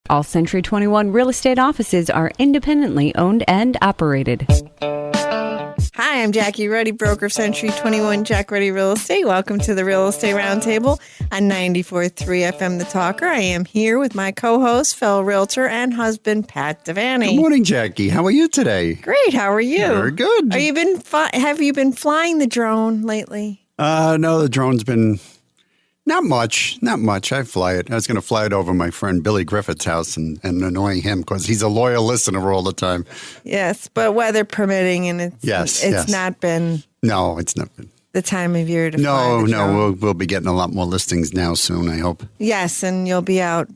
All Century 21 real estate offices are independently owned and operated. Hi, I'm Jackie Ruddy, broker of Century 21 Jack Ruddy Real Estate. Welcome to the Real Estate Roundtable on 94.3 FM The Talker. I am here with my co-host, fellow realtor, and husband, Pat Devaney. Good morning, Jackie. How are you today? Great. How are you? Very good. Have you been flying the drone lately? No, the drone's been not much. I fly it. I was going to fly it over my friend Billy Griffith's house and annoying him because he's a loyal listener all the time. Yes, but weather permitting, and it's not been. No, it's not been the time of year to fly the drone. No, we'll be getting a lot more listings now soon, I hope. Yes, and you'll be out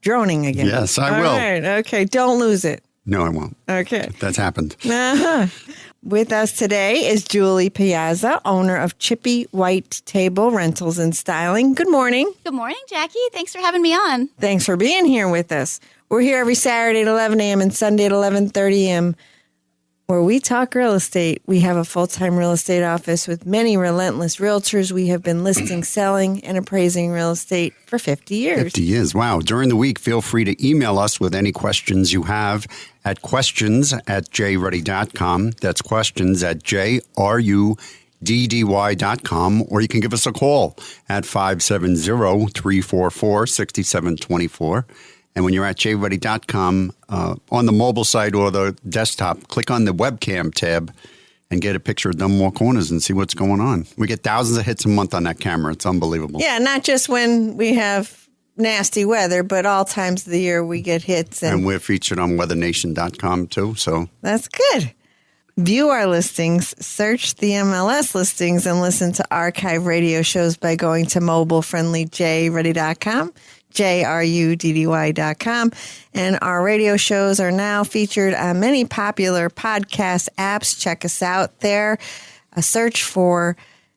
droning again. Yes, I will. All right, okay. Don't lose it. No, I won't. Okay. That's happened. Uh-huh. With us today is Julie Piazza, owner of Chippy White Table Rentals and Styling. Good morning. Good morning, Jackie. Thanks for having me on. Thanks for being here with us. We're here every Saturday at 11 a.m. and Sunday at 11:30 a.m. where we talk real estate. We have a full-time real estate office with many relentless realtors. We have been listing, selling, and appraising real estate for 50 years. 50 years. Wow. During the week, feel free to email us with any questions you have at questions@jruddy.com. That's questions@jruddy.com. Or you can give us a call at 570-344-6724. And when you're at jruddy.com, on the mobile site or the desktop, click on the webcam tab and get a picture of Dunmore Corners and see what's going on. We get thousands of hits a month on that camera. It's unbelievable. Yeah, not just when we have nasty weather, but all times of the year we get hits. And we're featured on weathernation.com too. So that's good. View our listings, search the MLS listings, and listen to archive radio shows by going to mobile-friendly-jruddy.com. JRUDDY.com. And our radio shows are now featured on many popular podcast apps. Check us out there. Search for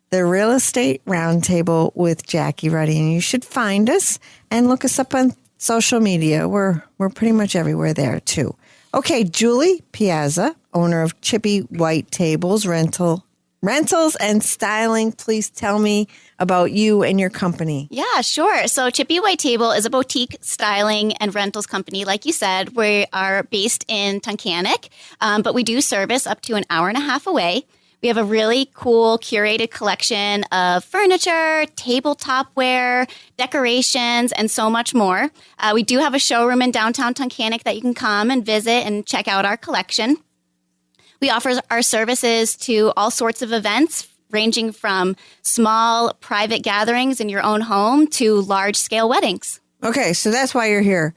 the Real Estate Roundtable with Jackie Ruddy, and you should find us and look us up on social media. We're pretty much everywhere there too. Okay, Julie Piazza, owner of Chippy White Tables Rentals and Styling. Please tell me about you and your company. Yeah, sure. So Chippy White Table is a boutique styling and rentals company. Like you said, we are based in Tunkhannock, but we do service up to an hour and a half away. We have a really cool curated collection of furniture, tabletopware, decorations, and so much more. We do have a showroom in downtown Tunkhannock that you can come and visit and check out our collection. We offer our services to all sorts of events, ranging from small private gatherings in your own home to large-scale weddings. Okay, so that's why you're here.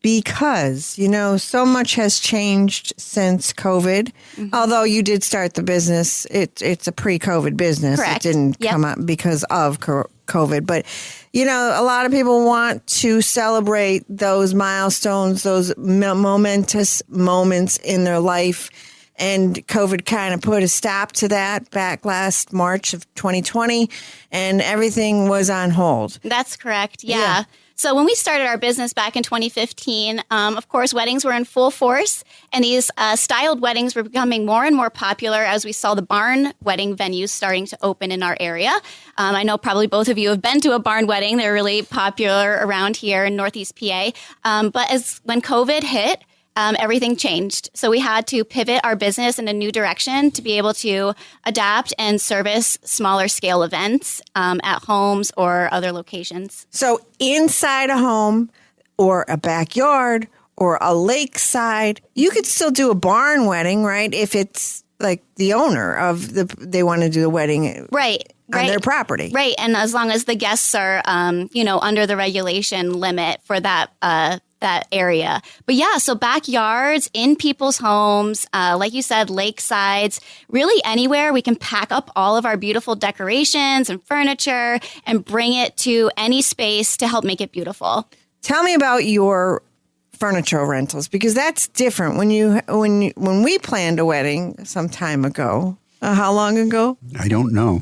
Because, so much has changed since COVID. Mm-hmm. Although you did start the business, it's a pre-COVID business. Correct. It didn't come up because of COVID. But, a lot of people want to celebrate those milestones, those momentous moments in their life. And COVID kind of put a stop to that back last March of 2020, and everything was on hold. That's correct. Yeah. So when we started our business back in 2015, of course, weddings were in full force, and these styled weddings were becoming more and more popular as we saw the barn wedding venues starting to open in our area. I know probably both of you have been to a barn wedding. They're really popular around here in Northeast PA. But when COVID hit, everything changed. So we had to pivot our business in a new direction to be able to adapt and service smaller scale events at homes or other locations. So inside a home or a backyard or a lakeside, you could still do a barn wedding, right? If it's like the owner of they want to do the wedding. Right. On their property. Right. And as long as the guests are, under the regulation limit for that area. But yeah, so backyards, in people's homes, like you said, lakesides, really anywhere we can pack up all of our beautiful decorations and furniture and bring it to any space to help make it beautiful. Tell me about your furniture rentals, because that's different. When we planned a wedding some time ago, how long ago? I don't know.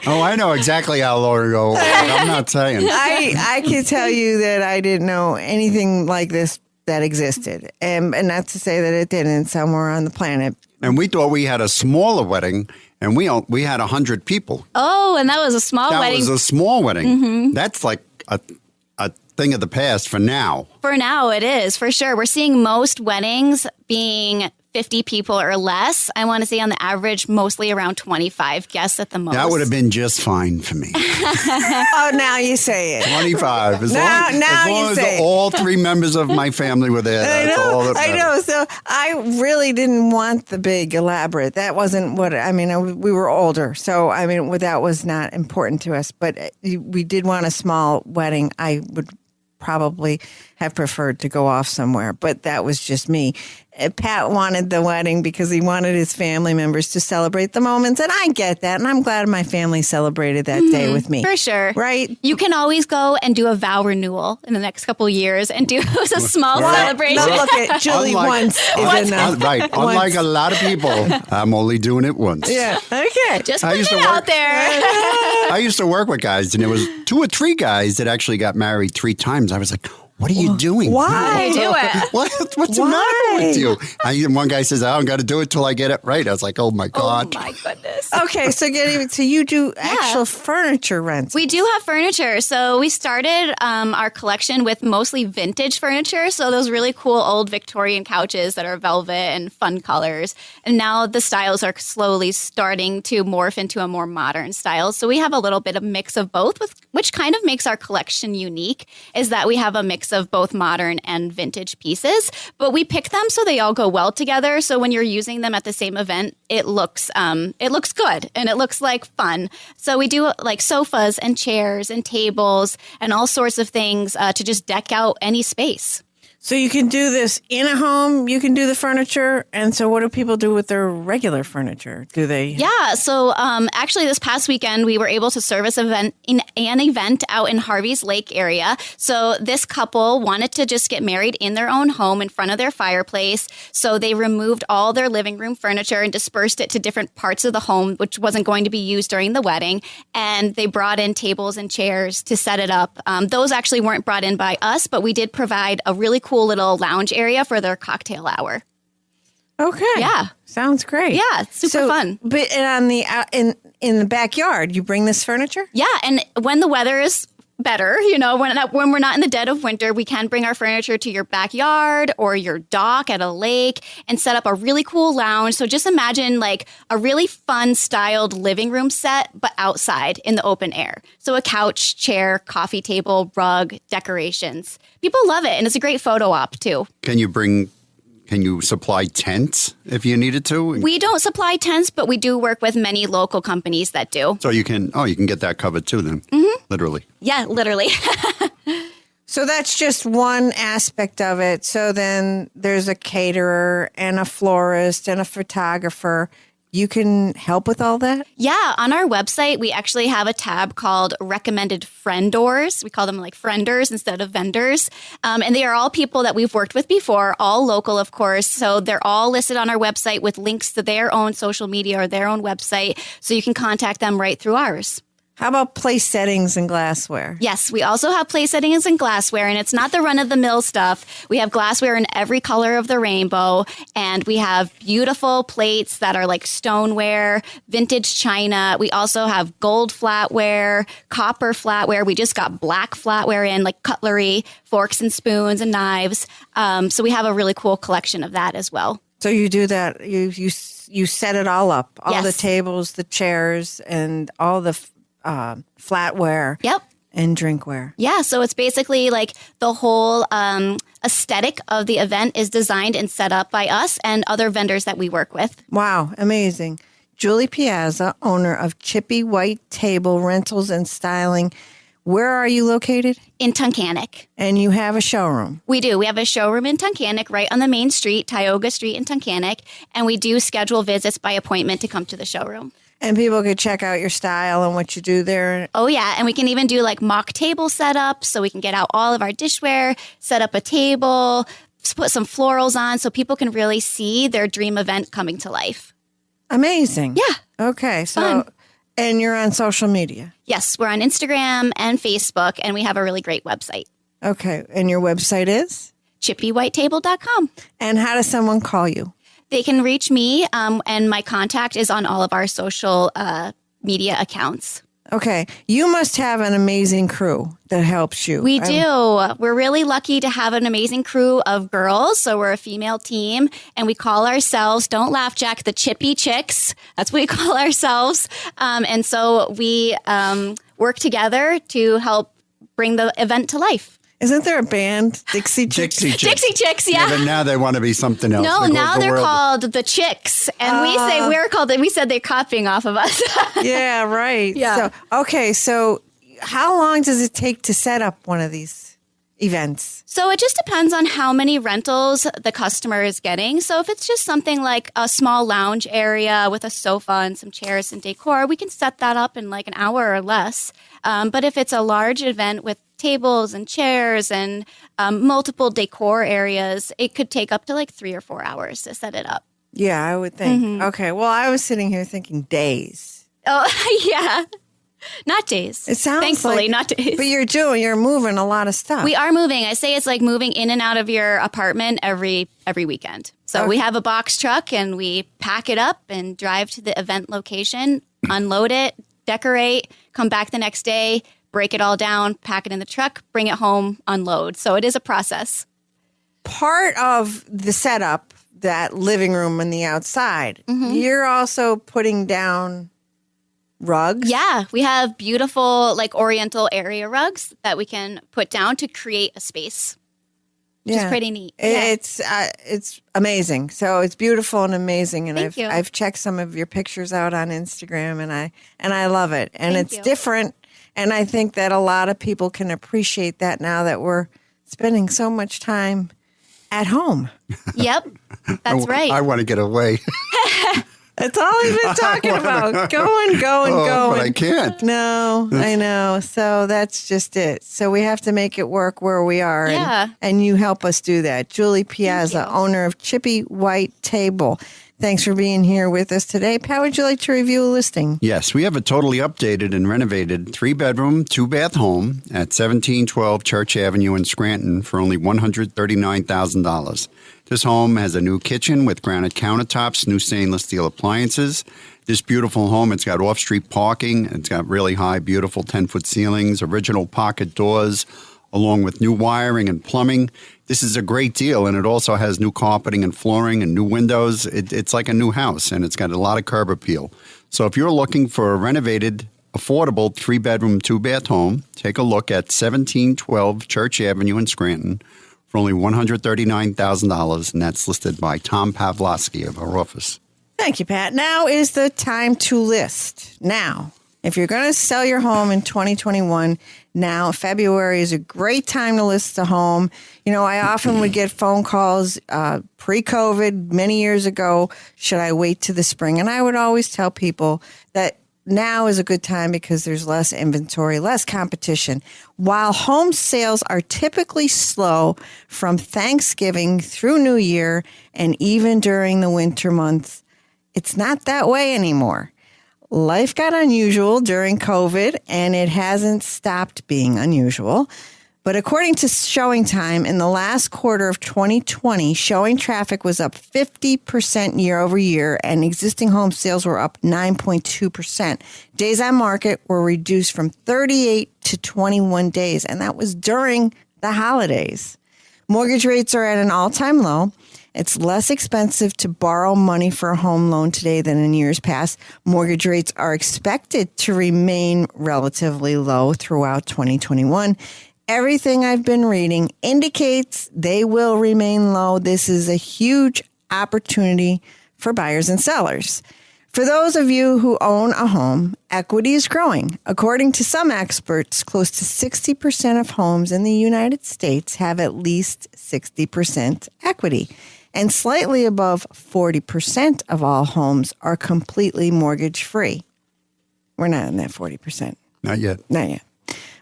Oh, I know exactly how long ago. I'm not saying. I can tell you that I didn't know anything like this that existed. And not to say that it didn't somewhere on the planet. And we thought we had a smaller wedding, and we had 100 people. Oh, and that was a small wedding. That was a small wedding. Mm-hmm. That's like a thing of the past for now. For now, it is, for sure. We're seeing most weddings being 50 people or less. I want to say on the average, mostly around 25 guests at the most. That would have been just fine for me. Oh, now you say it. 25. As Now long you as say it. all 3 members of my family were there. That's all that I matters. know. So I really didn't want the big elaborate. That wasn't what, we were older. So, that was not important to us. But we did want a small wedding. I would probably have preferred to go off somewhere, but that was just me. Pat wanted the wedding because he wanted his family members to celebrate the moments, and I get that, and I'm glad my family celebrated that day with me. For sure. Right? You can always go and do a vow renewal in the next couple of years and do a small celebration. No, look at Julie once is enough. Right. Unlike a lot of people, I'm only doing it once. Yeah. Okay. Just I put used it to out work- there. I used to work with guys, and there was 2 or 3 guys that actually got married 3 times. I was like, what are you doing? Why? Do it. What's the matter with you? One guy says, I don't got to do it till I get it right. I was like, oh my God. Oh my goodness. Okay, so you do actual furniture rents. We do have furniture. So we started our collection with mostly vintage furniture. So those really cool old Victorian couches that are velvet and fun colors. And now the styles are slowly starting to morph into a more modern style. So we have a little bit of mix of both, which kind of makes our collection unique, is that we have a mix of both modern and vintage pieces. But we pick them so they all go well together. So when you're using them at the same event, it looks good and it looks like fun. So we do like sofas and chairs and tables and all sorts of things to just deck out any space. So you can do this in a home, you can do the furniture. And so what do people do with their regular furniture? Do they? Yeah. So actually this past weekend, we were able to service an event out in Harvey's Lake area. So this couple wanted to just get married in their own home in front of their fireplace. So they removed all their living room furniture and dispersed it to different parts of the home, which wasn't going to be used during the wedding. And they brought in tables and chairs to set it up. Those actually weren't brought in by us, but we did provide a really cool little lounge area for their cocktail hour. Okay. Yeah. Sounds great. Yeah, it's super fun. But on the in the backyard, you bring this furniture? Yeah, and when the weather is better, when we're not in the dead of winter, we can bring our furniture to your backyard or your dock at a lake and set up a really cool lounge. So just imagine like a really fun styled living room set, but outside in the open air. So a couch, chair, coffee table, rug, decorations. People love it, and it's a great photo op too. Can you supply tents if you needed to? We don't supply tents, but we do work with many local companies that do. So you can get that covered too then, literally. Yeah, literally. So that's just one aspect of it. So then there's a caterer and a florist and a photographer. You can help with all that? Yeah, on our website, we actually have a tab called Recommended Friendors. We call them like frienders instead of vendors. And they are all people that we've worked with before, all local, of course. So they're all listed on our website with links to their own social media or their own website. So you can contact them right through ours. How about place settings and glassware? Yes, we also have place settings and glassware, and it's not the run-of-the-mill stuff. We have glassware in every color of the rainbow, and we have beautiful plates that are like stoneware, vintage china. We also have gold flatware, copper flatware. We just got black flatware in, like cutlery, forks and spoons and knives. So we have a really cool collection of that as well. So you do that. You set it all up, all Yes. the tables, the chairs, and all the flatware. Yep. And drinkware. Yeah, so it's basically like the whole aesthetic of the event is designed and set up by us and other vendors that we work with. Wow, amazing. Julie Piazza, owner of Chippy White Table Rentals and Styling. Where are you located? In Tunkhannock. And you have a showroom. We do. We have a showroom in Tunkhannock right on the main street, Tioga Street in Tunkhannock, and we do schedule visits by appointment to come to the showroom. And people could check out your style and what you do there. Oh, yeah. And we can even do like mock table setups so we can get out all of our dishware, set up a table, put some florals on so people can really see their dream event coming to life. Amazing. Yeah. Okay. So, Fun. And you're on social media. Yes, we're on Instagram and Facebook, and we have a really great website. Okay. And your website is? chippywhitetable.com. And how does someone call you? They can reach me, and my contact is on all of our social media accounts. Okay. You must have an amazing crew that helps you. We do. We're really lucky to have an amazing crew of girls. So we're a female team and we call ourselves, don't laugh, Jack, the Chippy Chicks. That's what we call ourselves. And so we work together to help bring the event to life. Isn't there a band? Dixie Chicks? Dixie Chicks, yeah. But now they want to be something else. No, now they're world. called the Chicks. And we said they're copying off of us. Yeah, right. Yeah. So how long does it take to set up one of these events? So it just depends on how many rentals the customer is getting. So if it's just something like a small lounge area with a sofa and some chairs and decor, we can set that up in like an hour or less. But if it's a large event with tables and chairs and multiple decor areas, it could take up to like 3 or 4 hours to set it up. Yeah, I would think. Okay. Well, I was sitting here thinking days. Oh, yeah. Not days. It sounds Thankfully, like, not days. But you're moving a lot of stuff. We are moving. I say it's like moving in and out of your apartment every weekend. So we have a box truck and we pack it up and drive to the event location, unload it, decorate, come back the next day, break it all down, pack it in the truck, bring it home, unload. So it is a process. Part of the setup, that living room and the outside, you're also putting down rugs. Yeah, we have beautiful like oriental area rugs that we can put down to create a space. Which is pretty neat. It's amazing. So it's beautiful and amazing. And Thank you. I've checked some of your pictures out on Instagram and I love it. And Thank it's you. different. And I think that a lot of people can appreciate that now that we're spending so much time at home. Yep, that's right. I want to get away. That's all we've been talking about. Going. But I can't. No, I know. So that's just it. So we have to make it work where we are. Yeah. And you help us do that. Julie Piazza, you. owner of Chippy White Table. Thanks for being here with us today. Pat, would you like to review a listing? Yes, we have a totally updated and renovated 3-bedroom, 2-bath home at 1712 Church Avenue in Scranton for only $139,000. This home has a new kitchen with granite countertops, new stainless steel appliances. This beautiful home, it's got off-street parking. It's got really high, beautiful 10-foot ceilings, original pocket doors, along with new wiring and plumbing. This is a great deal, and it also has new carpeting and flooring and new windows. It's like a new house, and it's got a lot of curb appeal. So if you're looking for a renovated, affordable 3-bedroom, 2-bath home, take a look at 1712 Church Avenue in Scranton for only $139,000, and that's listed by Tom Pavlovsky of our office. Thank you, Pat. Now is the time to list. Now, if you're going to sell your home in 2021, now February is a great time to list a home. You know, I often would get phone calls pre-COVID many years ago, should I wait to the spring? And I would always tell people that now is a good time because there's less inventory, less competition. While home sales are typically slow from Thanksgiving through New Year and even during the winter months, it's not that way anymore. Life got unusual during COVID, and it hasn't stopped being unusual. But according to Showing Time, in the last quarter of 2020, showing traffic was up 50% year over year, and existing home sales were up 9.2%. Days on market were reduced from 38 to 21 days, and that was during the holidays. Mortgage rates are at an all-time low. It's less expensive to borrow money for a home loan today than in years past. Mortgage rates are expected to remain relatively low throughout 2021. Everything I've been reading indicates they will remain low. This is a huge opportunity for buyers and sellers. For those of you who own a home, equity is growing. According to some experts, close to 60% of homes in the United States have at least 60% equity. And slightly above 40% of all homes are completely mortgage-free. We're not in that 40%. Not yet. Not yet.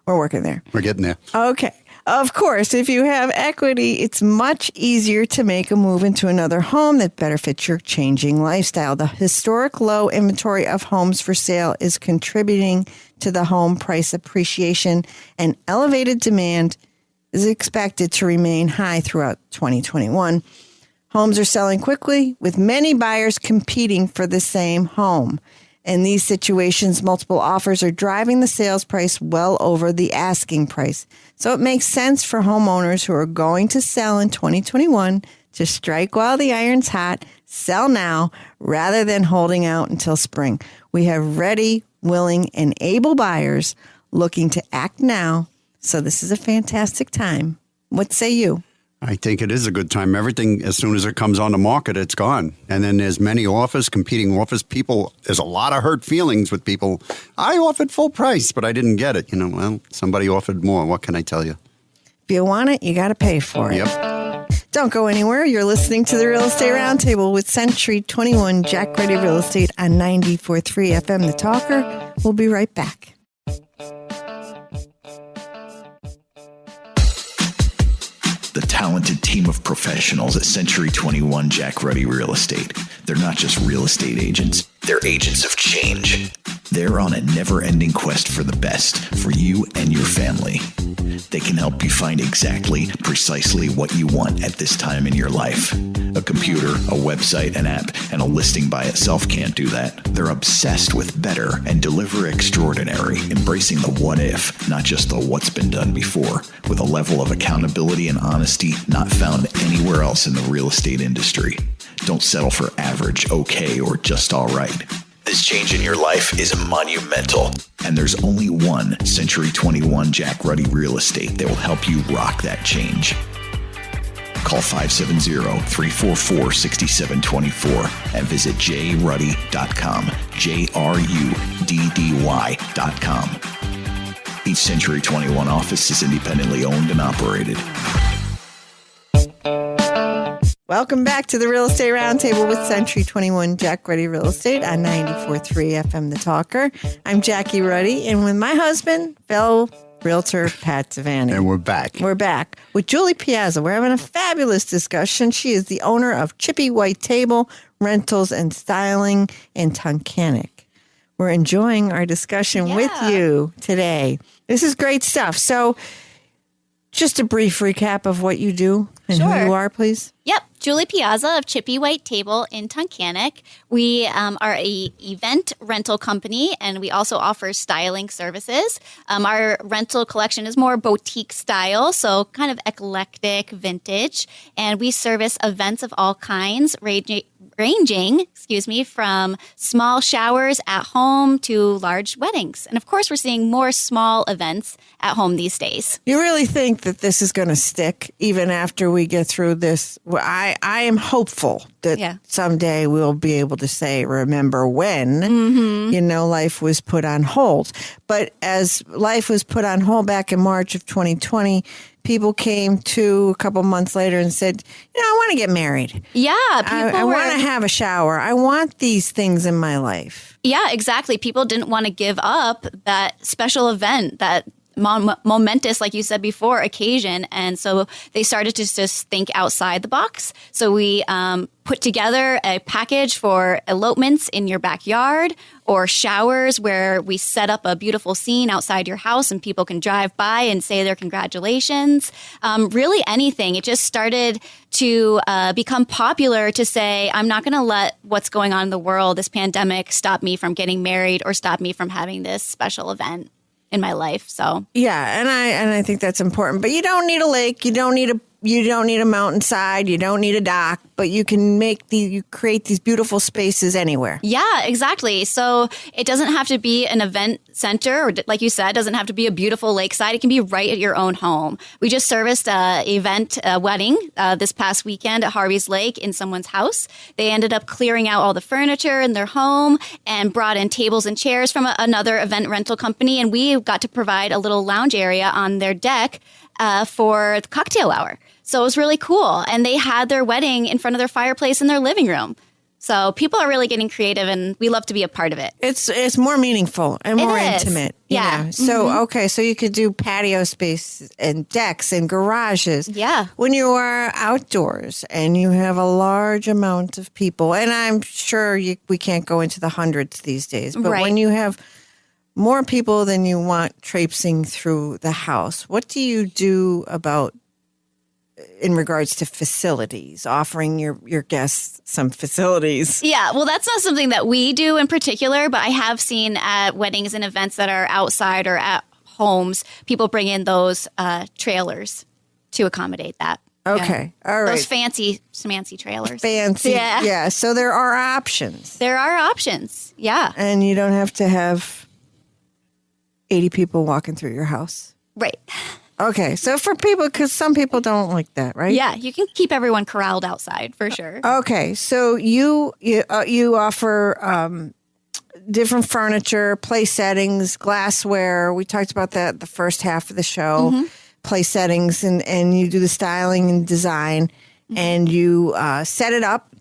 We're working there. We're getting there. Okay. Of course, if you have equity, it's much easier to make a move into another home that better fits your changing lifestyle. The historic low inventory of homes for sale is contributing to the home price appreciation, and elevated demand is expected to remain high throughout 2021. Homes are selling quickly, with many buyers competing for the same home. In these situations, multiple offers are driving the sales price well over the asking price. So it makes sense for homeowners who are going to sell in 2021 to strike while the iron's hot, sell now, rather than holding out until spring. We have ready, willing, and able buyers looking to act now. So this is a fantastic time. What say you? I think it is a good time. Everything, as soon as it comes on the market, it's gone. And then there's many offers, competing offers. People, there's a lot of hurt feelings with people. I offered full price, but I didn't get it. Well, somebody offered more. What can I tell you? If you want it, you got to pay for it. Yep. Don't go anywhere. You're listening to the Real Estate Roundtable with Century 21 Jack Ruddy Real Estate on 94.3 FM The Talker. We'll be right back. The talented team of professionals at Century 21 Jack Ruddy Real Estate. They're not just real estate agents, they're agents of change. They're on a never-ending quest for the best for you and your family. They can help you find precisely what you want at this time in your life. A computer, a website, an app, and a listing by itself can't do that. They're obsessed with better and deliver extraordinary, embracing the what if, not just the what's been done before, with a level of accountability and honesty not found anywhere else in the real estate industry. Don't settle for average, okay, or just all right. This change in your life is monumental, and there's only one Century 21 Jack Ruddy Real Estate that will help you rock that change. Call 570-344-6724 and visit jruddy.com, JRUDDY.com. Each Century 21 office is independently owned and operated. Welcome back to the Real Estate Roundtable with Century 21 Jack Ruddy Real Estate on 94.3 FM The Talker. I'm Jackie Ruddy, and with my husband, fellow realtor Pat Devaney. And we're back. We're back with Julie Piazza. We're having a fabulous discussion. She is the owner of Chippy White Table Rentals and Styling in Tunkhannock. We're enjoying our discussion with you today. This is great stuff. So just a brief recap of what you do and who you are, please. Yep. Julie Piazza of Chippy White Table in Tunkhannock. We are a event rental company, and we also offer styling services. Our rental collection is more boutique style, so kind of eclectic, vintage. And we service events of all kinds, ranging from small showers at home to large weddings. And of course, we're seeing more small events at home these days. You really think that this is going to stick even after we get through this? I am hopeful that someday we'll be able to say, remember when, life was put on hold. But as life was put on hold back in March of 2020, people came to a couple months later and said, I want to get married. Yeah. I want to have a shower. I want these things in my life. Yeah, exactly. People didn't want to give up that special event, that momentous, like you said before, occasion. And so they started to just think outside the box. So we put together a package for elopements in your backyard or showers where we set up a beautiful scene outside your house and people can drive by and say their congratulations. Really anything. It just started to become popular to say, I'm not going to let what's going on in the world, this pandemic, stop me from getting married or stop me from having this special event in my life. So yeah, and I think that's important. But you don't need a lake, you don't need a mountainside, you don't need a dock, but you can you create these beautiful spaces anywhere. Yeah, exactly. So it doesn't have to be an event center, or like you said, doesn't have to be a beautiful lakeside. It can be right at your own home. We just serviced a wedding this past weekend at Harvey's Lake in someone's house. They ended up clearing out all the furniture in their home and brought in tables and chairs from another event rental company. And we got to provide a little lounge area on their deck for the cocktail hour. So it was really cool. And they had their wedding in front of their fireplace in their living room. So people are really getting creative, and we love to be a part of it. It's more meaningful and more intimate. Yeah. So, okay, so you could do patio space and decks and garages. Yeah. When you are outdoors and you have a large amount of people, and I'm sure we can't go into the hundreds these days, but when you have more people than you want traipsing through the house, what do you do about in regards to facilities, offering your guests some facilities. Yeah, well, that's not something that we do in particular, but I have seen at weddings and events that are outside or at homes, people bring in those trailers to accommodate that. Okay. Yeah. All right. Those fancy trailers. Fancy. Yeah. So there are options. There are options. Yeah. And you don't have to have 80 people walking through your house. Right. Okay. So for people, because some people don't like that, right? Yeah. You can keep everyone corralled outside for sure. Okay. So you offer different furniture, place settings, glassware. We talked about that the first half of the show. Mm-hmm. Place settings, and you do the styling and design, and you set it up,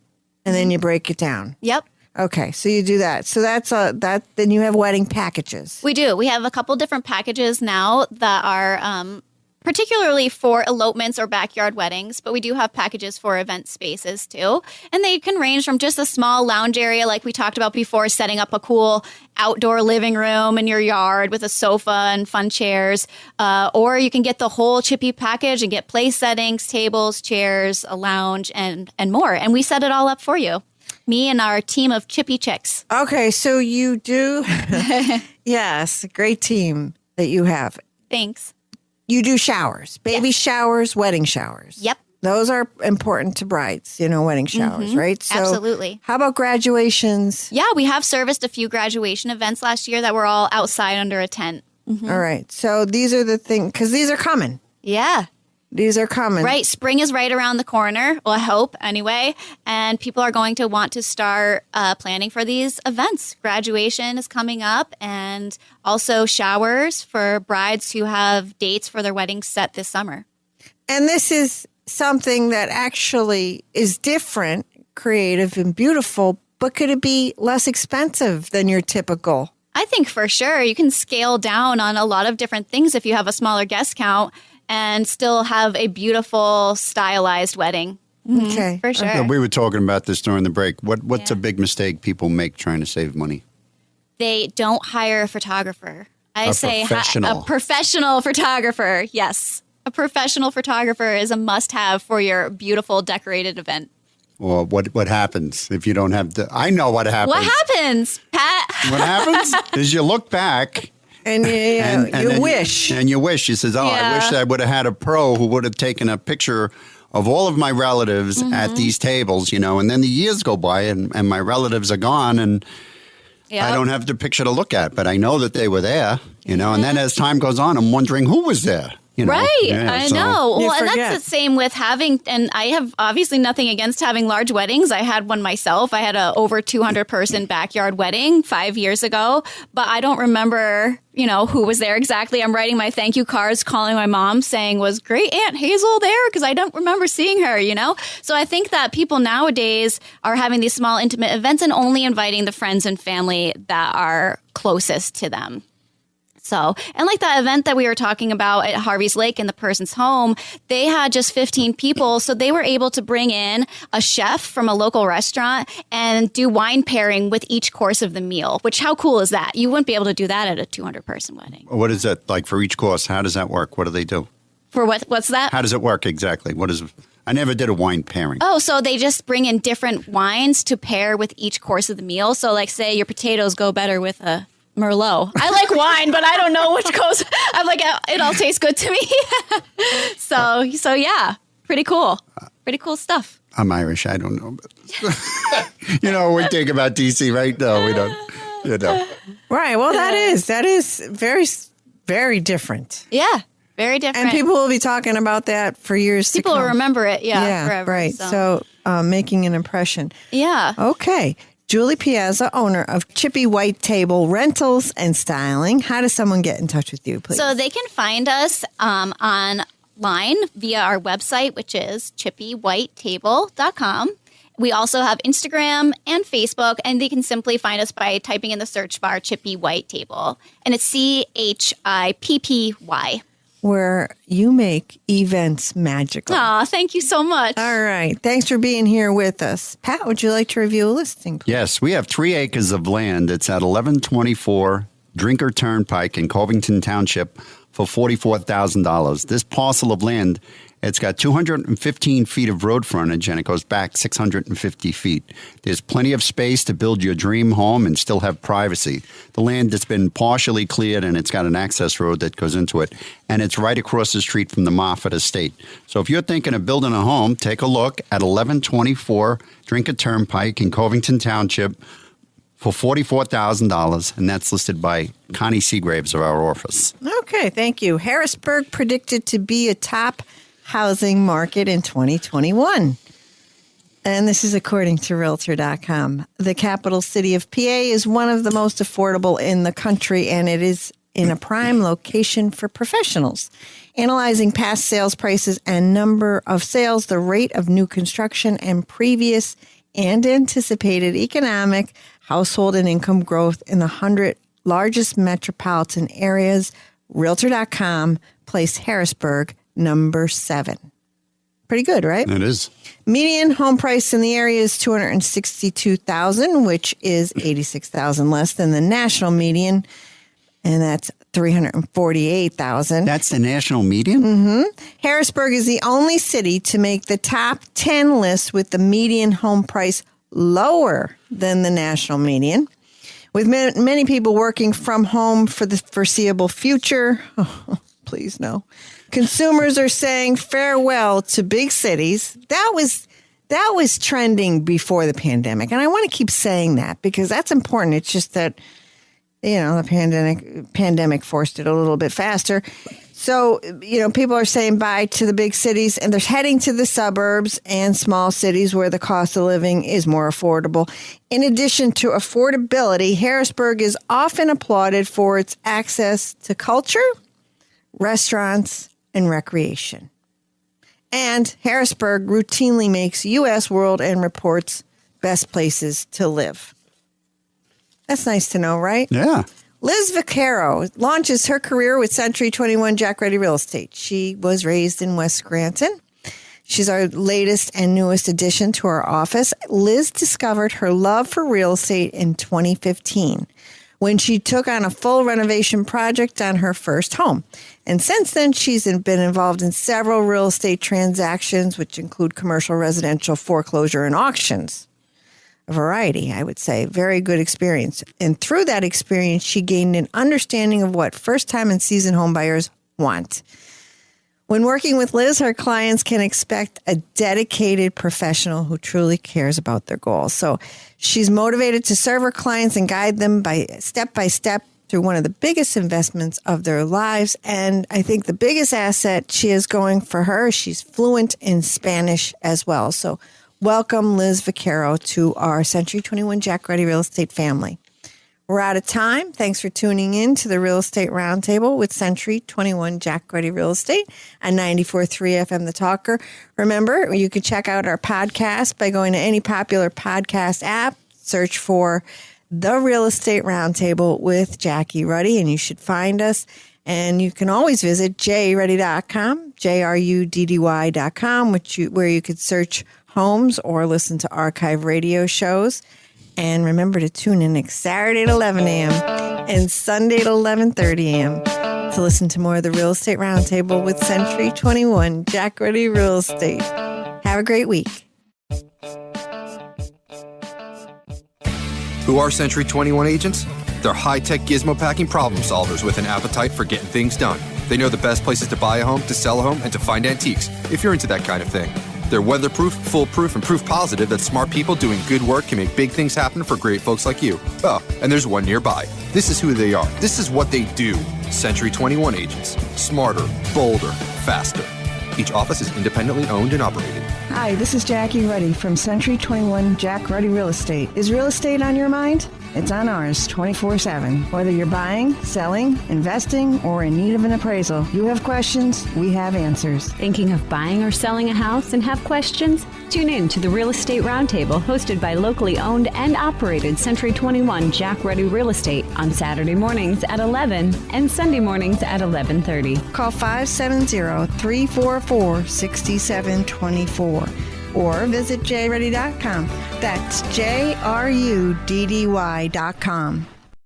and then you break it down. Yep. Okay, so you do that. So that's that. Then you have wedding packages. We do. We have a couple different packages now that are particularly for elopements or backyard weddings, but we do have packages for event spaces too. And they can range from just a small lounge area like we talked about before, setting up a cool outdoor living room in your yard with a sofa and fun chairs, or you can get the whole Chippy package and get place settings, tables, chairs, a lounge, and more. And we set it all up for you. Me and our team of Chippy chicks. Okay, so you do. Yes, a great team that you have. Thanks. You do showers, baby showers, wedding showers. Yep. Those are important to brides, wedding showers, right? So Absolutely. How about graduations? Yeah, we have serviced a few graduation events last year that were all outside under a tent. All right. So these are the things, because these are coming. Yeah. These are coming. Right. Spring is right around the corner. Well, I hope anyway. And people are going to want to start planning for these events. Graduation is coming up, and also showers for brides who have dates for their weddings set this summer. And this is something that actually is different, creative, and beautiful, but could it be less expensive than your typical? I think for sure you can scale down on a lot of different things if you have a smaller guest count and still have a beautiful, stylized wedding. Okay. For sure. We were talking about this during the break. What's a big mistake people make trying to save money? They don't hire a photographer. I say professional. A professional photographer. Yes. A professional photographer is a must-have for your beautiful decorated event. Or what happens if you don't have I know what happens. What happens, Pat? What happens is you look back. And you wish. And you wish. He says, I wish I would have had a pro who would have taken a picture of all of my relatives at these tables, and then the years go by and my relatives are gone and I don't have the picture to look at, but I know that they were there, and then as time goes on, I'm wondering who was there. Right. Yeah, I know. You Well, and forget. that's the same with having, and I have obviously nothing against having large weddings. I had one myself. I had a over 200 person backyard wedding 5 years ago, but I don't remember, who was there exactly. I'm writing my thank you cards, calling my mom saying, was great Aunt Hazel there? Because I don't remember seeing her, So I think that people nowadays are having these small intimate events and only inviting the friends and family that are closest to them. So, and like that event that we were talking about at Harvey's Lake in the person's home, they had just 15 people. So they were able to bring in a chef from a local restaurant and do wine pairing with each course of the meal, which how cool is that? You wouldn't be able to do that at a 200 person wedding. What is that like for each course? How does that work? What do they do? For what's that? How does it work exactly? I never did a wine pairing. Oh, so they just bring in different wines to pair with each course of the meal. So like say your potatoes go better with a Merlot. I like wine, but I don't know which goes. I'm like, it all tastes good to me. So yeah, pretty cool. Pretty cool stuff. I'm Irish. I don't know. We think about DC, right? No, we don't. Right. Well, that is very, very different. Yeah, very different. And people will be talking about that for years People to come. will remember it. Yeah, forever. Right. So making an impression. Yeah. Okay. Julie Piazza, owner of Chippy White Table Rentals and Styling. How does someone get in touch with you, please? So they can find us online via our website, which is chippywhitetable.com. We also have Instagram and Facebook, and they can simply find us by typing in the search bar Chippy White Table. And it's CHIPPY. Where you make events magical. Aw, thank you so much. All right. Thanks for being here with us. Pat, would you like to review a listing, please? Yes, we have 3 acres of land. It's at 1124 Drinker Turnpike in Covington Township for $44,000. This parcel of land It's got 215 feet of road frontage, and it goes back 650 feet. There's plenty of space to build your dream home and still have privacy. The land has been partially cleared, and it's got an access road that goes into it, and it's right across the street from the Moffett Estate. So if you're thinking of building a home, take a look at 1124 Drinker Turnpike in Covington Township for $44,000, and that's listed by Connie Seagraves of our office. Okay, thank you. Harrisburg predicted to be a top housing market in 2021. And this is according to Realtor.com. The capital city of PA is one of the most affordable in the country, and it is in a prime location for professionals. Analyzing past sales prices and number of sales, the rate of new construction, and previous and anticipated economic, household, and income growth in the 100 largest metropolitan areas, Realtor.com placed Harrisburg number 7. Pretty good, right? It is. Median home price in the area is $262,000, which is $86,000 less than the national median, and that's $348,000. That's the national median? Mm-hmm. Harrisburg is the only city to make the top 10 list with the median home price lower than the national median. With many people working from home for the foreseeable future, please no. Consumers are saying farewell to big cities. That was trending before the pandemic, and I want to keep saying that because that's important. It's just that the pandemic forced it a little bit faster. So, people are saying bye to the big cities, and they're heading to the suburbs and small cities where the cost of living is more affordable. In addition to affordability, Harrisburg is often applauded for its access to culture, restaurants, and recreation. And Harrisburg routinely makes U.S., World, and Report's best places to live. That's nice to know, right? Yeah. Liz Vaccaro launches her career with Century 21 Jack Ruddy Real Estate. She was raised in West Scranton. She's our latest and newest addition to our office. Liz discovered her love for real estate in 2015 when she took on a full renovation project on her first home. And since then, she's been involved in several real estate transactions, which include commercial, residential, foreclosure, and auctions. A variety, I would say. Very good experience. And through that experience, she gained an understanding of what first-time and seasoned home buyers want. When working with Liz, her clients can expect a dedicated professional who truly cares about their goals. So she's motivated to serve her clients and guide them by step through one of the biggest investments of their lives. And I think the biggest asset she is going for her, she's fluent in Spanish as well. So welcome, Liz Vaccaro, to our Century 21 Jack Ruddy Real Estate family. We're out of time. Thanks for tuning in to the Real Estate Roundtable with Century 21 Jack Ruddy Real Estate on 94.3 FM The Talker. Remember, you can check out our podcast by going to any popular podcast app. Search for The Real Estate Roundtable with Jackie Ruddy, and you should find us. And you can always visit jruddy.com, JRUDDY.com, where you could search homes or listen to archive radio shows. And remember to tune in next Saturday at 11 a.m. and Sunday at 11:30 a.m. to listen to more of the Real Estate Roundtable with Century 21 Jack Ruddy Real Estate. Have a great week. Who are Century 21 agents? They're high-tech gizmo-packing problem solvers with an appetite for getting things done. They know the best places to buy a home, to sell a home, and to find antiques, if you're into that kind of thing. They're weatherproof, foolproof, and proof positive that smart people doing good work can make big things happen for great folks like you. Oh, and there's one nearby. This is who they are. This is what they do. Century 21 agents. Smarter, bolder, faster. Each office is independently owned and operated. Hi, this is Jackie Ruddy from Century 21 Jack Ruddy Real Estate. Is real estate on your mind? It's on ours 24/7. Whether you're buying, selling, investing, or in need of an appraisal, you have questions, we have answers. Thinking of buying or selling a house and have questions? Tune in to the Real Estate Roundtable hosted by locally owned and operated Century 21 Jack Ruddy Real Estate on Saturday mornings at 11 and Sunday mornings at 11:30. Call 570-344-6724 or visit jruddy.com. That's JRUDDY.com.